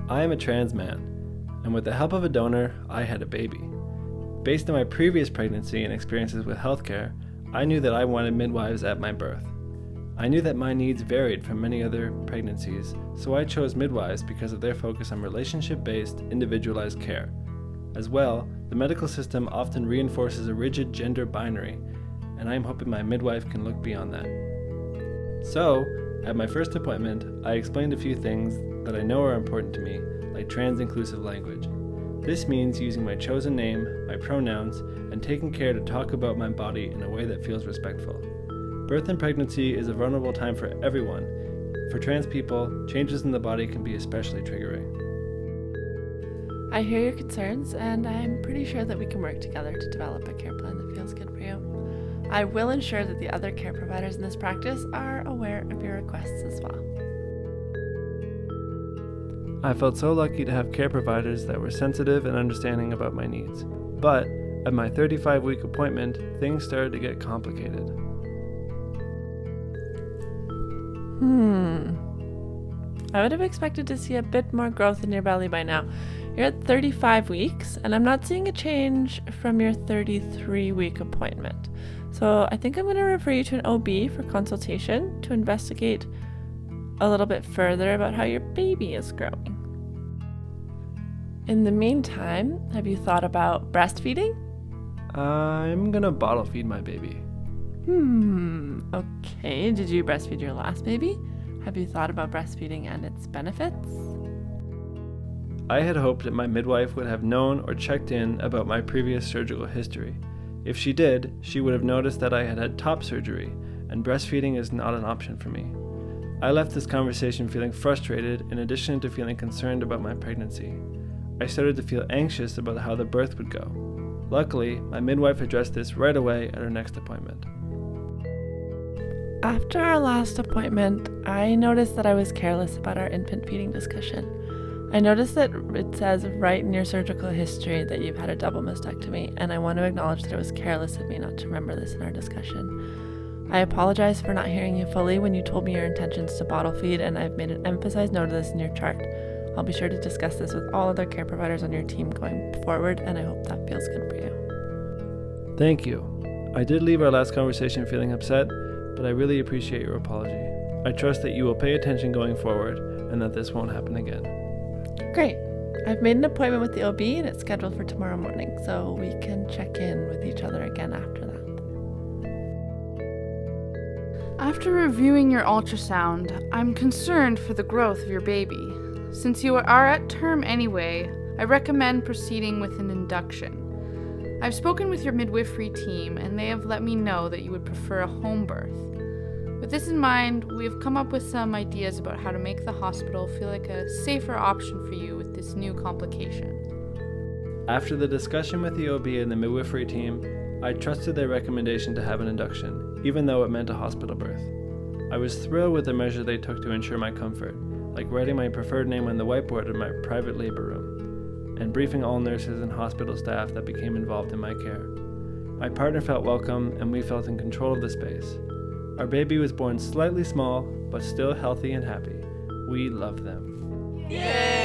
I am a trans man, and with the help of a donor, I had a baby. Based on my previous pregnancy and experiences with healthcare, I knew that I wanted midwives at my birth. I knew that my needs varied from many other pregnancies, so I chose midwives because of their focus on relationship-based, individualized care. As well, the medical system often reinforces a rigid gender binary, and I am hoping my midwife can look beyond that. So, at my first appointment, I explained a few things that I know are important to me, like trans-inclusive language. This means using my chosen name, my pronouns, and taking care to talk about my body in a way that feels respectful. Birth and pregnancy is a vulnerable time for everyone. For trans people, changes in the body can be especially triggering. I hear your concerns, and I'm pretty sure that we can work together to develop a care plan that feels good for you. I will ensure that the other care providers in this practice are aware of your requests as well. I felt so lucky to have care providers that were sensitive and understanding about my needs. But at my 35-week appointment, things started to get complicated. I would have expected to see a bit more growth in your belly by now. You're at 35 weeks, and I'm not seeing a change from your 33-week appointment. So I think I'm going to refer you to an OB for consultation to investigate a little bit further about how your baby is growing. In the meantime, have you thought about breastfeeding? I'm gonna bottle feed my baby. Okay. Did you breastfeed your last baby? Have you thought about breastfeeding and its benefits? I had hoped that my midwife would have known or checked in about my previous surgical history. If she did, she would have noticed that I had had top surgery, and breastfeeding is not an option for me. I left this conversation feeling frustrated in addition to feeling concerned about my pregnancy. I started to feel anxious about how the birth would go. Luckily, my midwife addressed this right away at her next appointment. After our last appointment, I noticed that I was careless about our infant feeding discussion. I noticed that it says right in your surgical history that you've had a double mastectomy, and I want to acknowledge that it was careless of me not to remember this in our discussion. I apologize for not hearing you fully when you told me your intentions to bottle feed, and I've made an emphasized note of this in your chart. I'll be sure to discuss this with all other care providers on your team going forward, and I hope that feels good for you. Thank you. I did leave our last conversation feeling upset, but I really appreciate your apology. I trust that you will pay attention going forward and that this won't happen again. Great. I've made an appointment with the OB and it's scheduled for tomorrow morning, so we can check in with each other again after that. After reviewing your ultrasound, I'm concerned for the growth of your baby. Since you are at term anyway, I recommend proceeding with an induction. I've spoken with your midwifery team and they have let me know that you would prefer a home birth. With this in mind, we have come up with some ideas about how to make the hospital feel like a safer option for you with this new complication. After the discussion with the OB and the midwifery team, I trusted their recommendation to have an induction, even though it meant a hospital birth. I was thrilled with the measure they took to ensure my comfort, like writing my preferred name on the whiteboard in my private labor room, and briefing all nurses and hospital staff that became involved in my care. My partner felt welcome, and we felt in control of the space. Our baby was born slightly small, but still healthy and happy. We love them. Yay!